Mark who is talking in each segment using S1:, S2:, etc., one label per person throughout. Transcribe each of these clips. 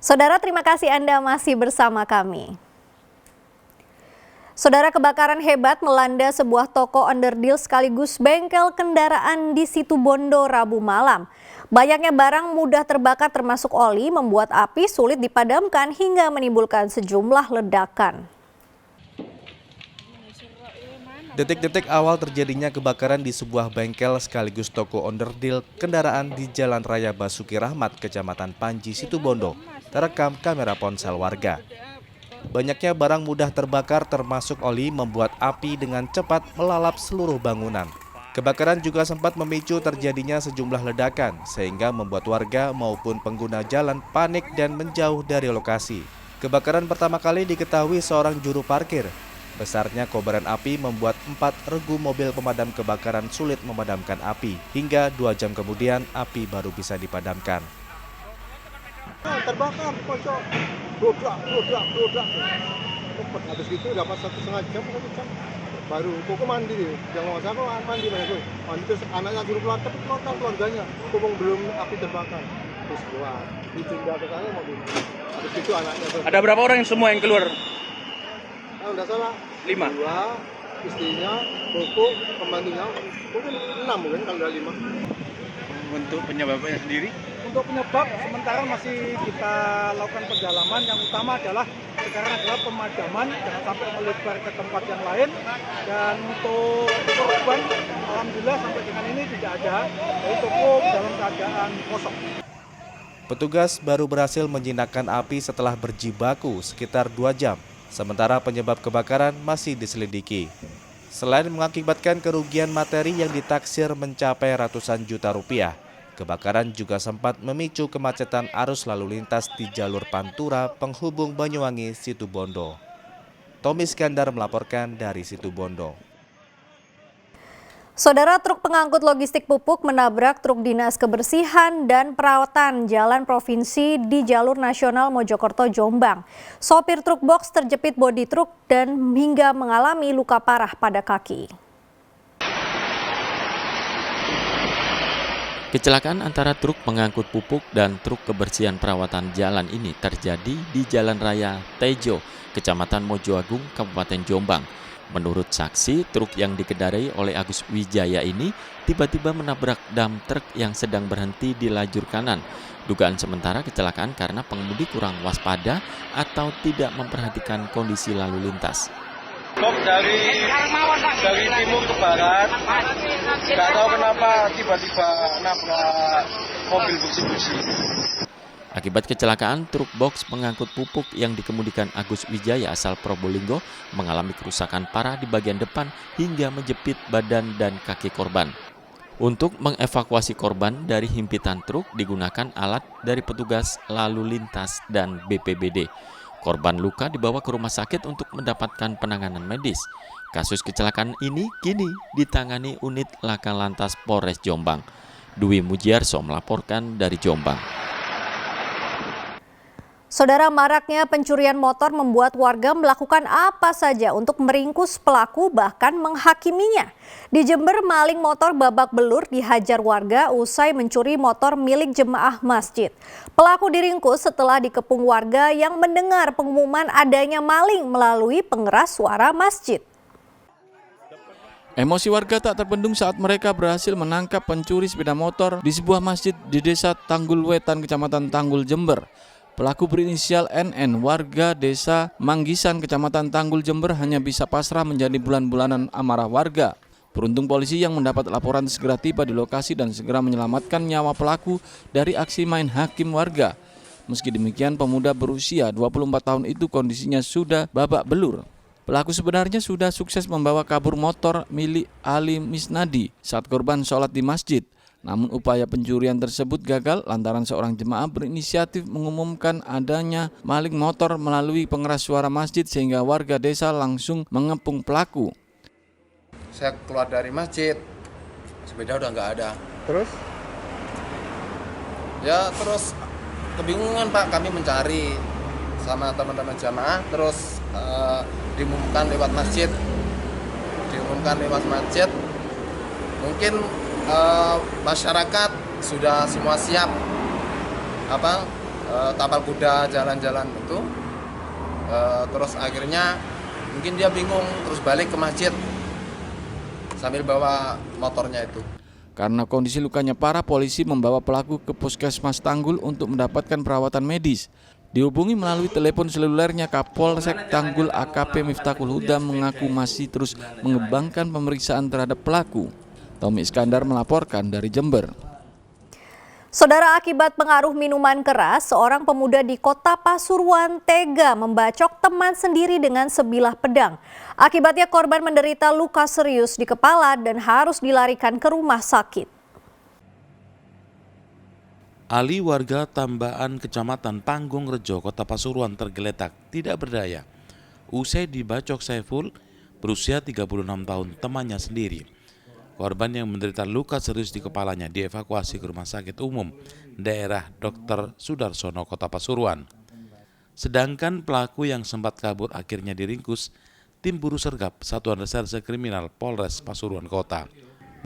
S1: Saudara, terima kasih Anda masih bersama kami. Saudara, kebakaran hebat melanda sebuah toko onderdil sekaligus bengkel kendaraan di Situbondo Rabu malam. Banyaknya barang mudah terbakar termasuk oli membuat api sulit dipadamkan hingga menimbulkan sejumlah ledakan.
S2: Detik-detik awal terjadinya kebakaran di sebuah bengkel sekaligus toko onderdil kendaraan di Jalan Raya Basuki Rahmat, Kecamatan Panji, Situbondo, terekam kamera ponsel warga. Banyaknya barang mudah terbakar termasuk oli membuat api dengan cepat melalap seluruh bangunan. Kebakaran juga sempat memicu terjadinya sejumlah ledakan sehingga membuat warga maupun pengguna jalan panik dan menjauh dari lokasi. Kebakaran pertama kali diketahui seorang juru parkir. Besarnya kobaran api membuat 4 regu mobil pemadam kebakaran sulit memadamkan api. Hingga 2 jam kemudian api baru bisa dipadamkan.
S3: Terbakar pojok, bludak. Habis itu dapat 1,5 jam, 1 jam. Baru Koko mandi, jangan sama mandi banyak. Mandi terus anaknya suruh keluar, tapi keluar keluarganya. Koko belum api terbakar, terus keluar. Ditinggal ke sana mobil. Habis itu anaknya.
S4: Ada berapa orang yang semua yang keluar?
S3: Enggak salah.
S4: 5.
S3: 2, istrinya, Koko, pembantunya. Mungkin 6 mungkin kalau ada 5.
S4: Untuk penyebabnya sendiri?
S5: Untuk penyebab sementara masih kita lakukan pendalaman. Yang utama adalah sekarang adalah pemadaman, jangan sampai melebar ke tempat yang lain. Dan untuk korban, alhamdulillah sampai dengan ini tidak ada, jadi toko dalam keadaan kosong.
S2: Petugas baru berhasil menjinakkan api setelah berjibaku sekitar 2 jam. Sementara penyebab kebakaran masih diselidiki. Selain mengakibatkan kerugian materi yang ditaksir mencapai ratusan juta rupiah, kebakaran juga sempat memicu kemacetan arus lalu lintas di jalur Pantura penghubung Banyuwangi Situbondo. Tommy Iskandar melaporkan dari Situbondo.
S1: Saudara, truk pengangkut logistik pupuk menabrak truk dinas kebersihan dan perawatan jalan provinsi di jalur nasional Mojokerto, Jombang. Sopir truk box terjepit bodi truk dan hingga mengalami luka parah pada kaki.
S6: Kecelakaan antara truk pengangkut pupuk dan truk kebersihan perawatan jalan ini terjadi di Jalan Raya Tejo, Kecamatan Mojoagung, Kabupaten Jombang. Menurut saksi, truk yang dikendarai oleh Agus Wijaya ini tiba-tiba menabrak dam truk yang sedang berhenti di lajur kanan. Dugaan sementara kecelakaan karena pengemudi kurang waspada atau tidak memperhatikan kondisi lalu lintas.
S7: Dari timur ke barat, nggak tahu kenapa tiba-tiba nabrak mobil busi-busi.
S6: Akibat kecelakaan, truk box pengangkut pupuk yang dikemudikan Agus Wijaya asal Probolinggo mengalami kerusakan parah di bagian depan hingga menjepit badan dan kaki korban. Untuk mengevakuasi korban dari himpitan truk digunakan alat dari petugas lalu lintas dan BPBD. Korban luka dibawa ke rumah sakit untuk mendapatkan penanganan medis. Kasus kecelakaan ini kini ditangani unit Laka Lantas Polres Jombang. Dwi Mujiarso melaporkan dari Jombang.
S1: Saudara, maraknya pencurian motor membuat warga melakukan apa saja untuk meringkus pelaku bahkan menghakiminya. Di Jember, maling motor babak belur dihajar warga usai mencuri motor milik jemaah masjid. Pelaku diringkus setelah dikepung warga yang mendengar pengumuman adanya maling melalui pengeras suara masjid.
S8: Emosi warga tak terbendung saat mereka berhasil menangkap pencuri sepeda motor di sebuah masjid di Desa Tanggul Wetan, Kecamatan Tanggul, Jember. Pelaku berinisial NN, warga Desa Manggisan, Kecamatan Tanggul, Jember, hanya bisa pasrah menjadi bulan-bulanan amarah warga. Beruntung polisi yang mendapat laporan segera tiba di lokasi dan segera menyelamatkan nyawa pelaku dari aksi main hakim warga. Meski demikian, pemuda berusia 24 tahun itu kondisinya sudah babak belur. Pelaku sebenarnya sudah sukses membawa kabur motor milik Ali Misnadi saat korban sholat di masjid. Namun upaya pencurian tersebut gagal lantaran seorang jemaah berinisiatif mengumumkan adanya maling motor melalui pengeras suara masjid sehingga warga desa langsung mengepung pelaku.
S9: Saya keluar dari masjid, sepeda udah nggak ada.
S3: Terus?
S9: Ya terus kebingungan Pak, kami mencari sama teman-teman jamaah, terus diumumkan lewat masjid. Mungkin masyarakat sudah semua siap tapal kuda jalan-jalan itu. Terus akhirnya mungkin dia bingung terus balik ke masjid sambil bawa motornya itu.
S8: Karena kondisi lukanya parah, polisi membawa pelaku ke Puskesmas Tanggul untuk mendapatkan perawatan medis. Dihubungi melalui telepon selulernya, Kapolsek Tanggul AKP Miftahul Huda mengaku masih terus mengembangkan pemeriksaan terhadap pelaku. Tommy Iskandar melaporkan dari Jember.
S1: Saudara, akibat pengaruh minuman keras, seorang pemuda di Kota Pasuruan tega membacok teman sendiri dengan sebilah pedang. Akibatnya korban menderita luka serius di kepala dan harus dilarikan ke rumah sakit.
S10: Ali, warga Tambaan, Kecamatan Panggung Rejo, Kota Pasuruan tergeletak tidak berdaya usai dibacok Saiful berusia 36 tahun, temannya sendiri. Korban yang menderita luka serius di kepalanya dievakuasi ke Rumah Sakit Umum Daerah Dr. Sudarsono, Kota Pasuruan. Sedangkan pelaku yang sempat kabur akhirnya diringkus tim buru sergap Satuan Reserse Kriminal Polres Pasuruan Kota.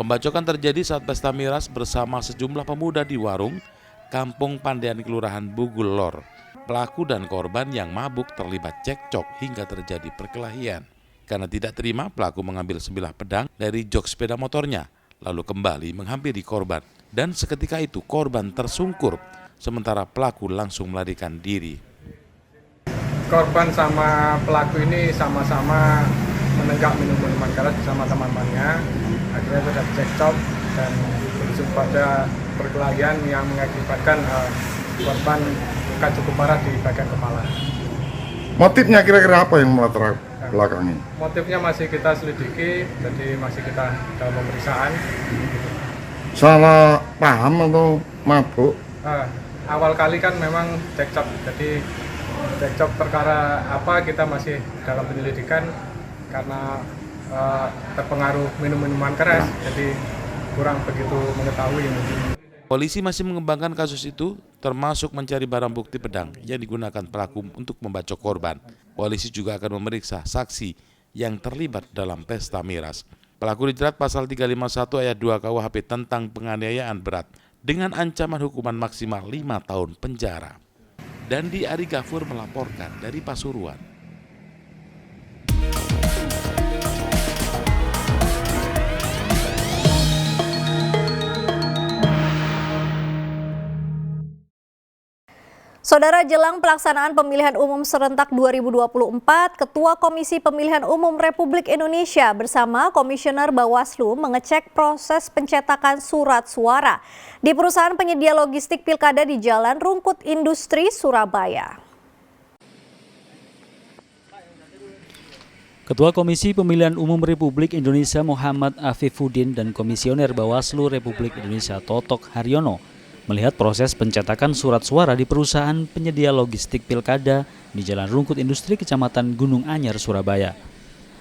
S10: Pembacokan terjadi saat pesta miras bersama sejumlah pemuda di warung Kampung Pandean, Kelurahan Bugul Lor. Pelaku dan korban yang mabuk terlibat cekcok hingga terjadi perkelahian. Karena tidak terima, pelaku mengambil sebilah pedang dari jok sepeda motornya, lalu kembali menghampiri korban. Dan seketika itu korban tersungkur, sementara pelaku langsung melarikan diri.
S5: Korban sama pelaku ini sama-sama menenggak minuman keras bersama teman-temannya. Akhirnya terjadi cekcok dan berujung pada perkelahian yang mengakibatkan korban luka cukup parah di bagian kepala.
S11: Motifnya kira-kira apa yang melatar belakangi?
S5: Motifnya masih kita selidiki, jadi masih kita dalam pemeriksaan.
S11: Salah paham atau mabuk?
S5: Awal kali kan memang cekcok, jadi cekcok perkara apa kita masih dalam penyelidikan karena terpengaruh minum-minuman keras, jadi kurang begitu mengetahui mungkin.
S10: Polisi masih mengembangkan kasus itu, termasuk mencari barang bukti pedang yang digunakan pelaku untuk membacok korban. Polisi juga akan memeriksa saksi yang terlibat dalam pesta miras. Pelaku dijerat pasal 351 ayat 2 KUHP tentang penganiayaan berat dengan ancaman hukuman maksimal 5 tahun penjara. Dandi Ari Gafur melaporkan dari Pasuruan.
S1: Saudara, jelang pelaksanaan pemilihan umum serentak 2024, Ketua Komisi Pemilihan Umum Republik Indonesia bersama Komisioner Bawaslu mengecek proses pencetakan surat suara di perusahaan penyedia logistik pilkada di Jalan Rungkut Industri, Surabaya.
S12: Ketua Komisi Pemilihan Umum Republik Indonesia Muhammad Afifuddin dan Komisioner Bawaslu Republik Indonesia Totok Haryono melihat proses pencetakan surat suara di perusahaan penyedia logistik pilkada di Jalan Rungkut Industri, Kecamatan Gunung Anyar, Surabaya.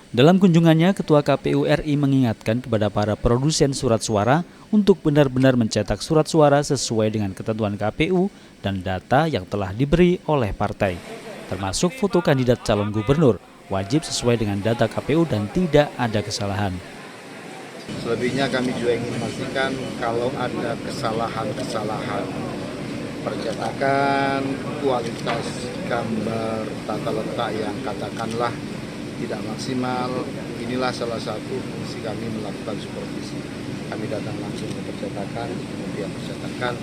S12: Dalam kunjungannya, Ketua KPU RI mengingatkan kepada para produsen surat suara untuk benar-benar mencetak surat suara sesuai dengan ketentuan KPU dan data yang telah diberi oleh partai, termasuk foto kandidat calon gubernur, wajib sesuai dengan data KPU dan tidak ada kesalahan.
S13: Selebihnya kami juga ingin memastikan kalau ada kesalahan-kesalahan percetakan, kualitas gambar tata letak yang katakanlah tidak maksimal, inilah salah satu fungsi kami melakukan supervisi. Kami datang langsung ke percetakan, kemudian percetakan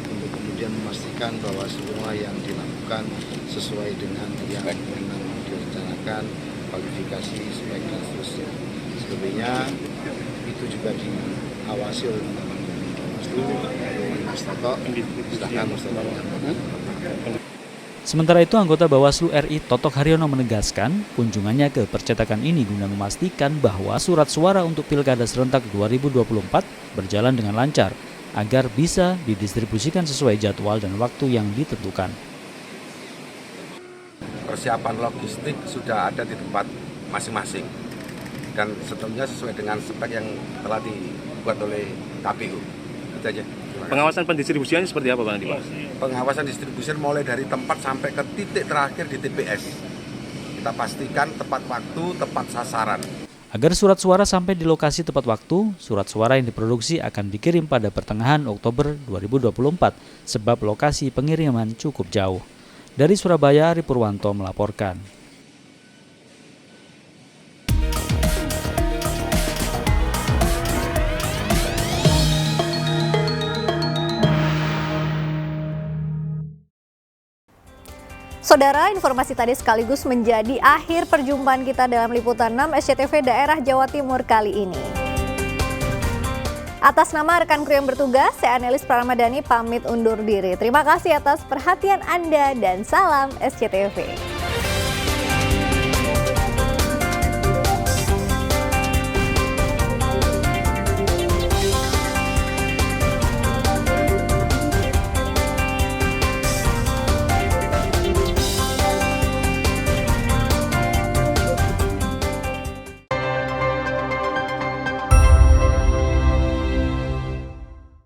S13: untuk kemudian memastikan bahwa semua yang dilakukan sesuai dengan yang memang direncanakan, kualifikasi, spek dan seterusnya. Selebihnya itu juga diawasi oleh Mas Toto. Silakan Mas Toto.
S12: Sementara itu, anggota Bawaslu RI Totok Haryono menegaskan kunjungannya ke percetakan ini guna memastikan bahwa surat suara untuk Pilkada serentak 2024 berjalan dengan lancar agar bisa didistribusikan sesuai jadwal dan waktu yang ditentukan.
S14: Persiapan logistik sudah ada di tempat masing-masing dan seterusnya sesuai dengan spek yang telah dibuat oleh KPU. Itu aja.
S4: Pengawasan pendistribusiannya seperti apa, Bang Andi?
S14: Pengawasan distribusi mulai dari tempat sampai ke titik terakhir di TPS. Kita pastikan tepat waktu, tepat sasaran.
S12: Agar surat suara sampai di lokasi tepat waktu, surat suara yang diproduksi akan dikirim pada pertengahan Oktober 2024 sebab lokasi pengiriman cukup jauh. Dari Surabaya, Ari Purwanto melaporkan.
S1: Saudara, informasi tadi sekaligus menjadi akhir perjumpaan kita dalam Liputan 6 SCTV Daerah Jawa Timur kali ini. Atas nama rekan kru yang bertugas, saya Anelis Pramadani pamit undur diri. Terima kasih atas perhatian Anda dan salam SCTV.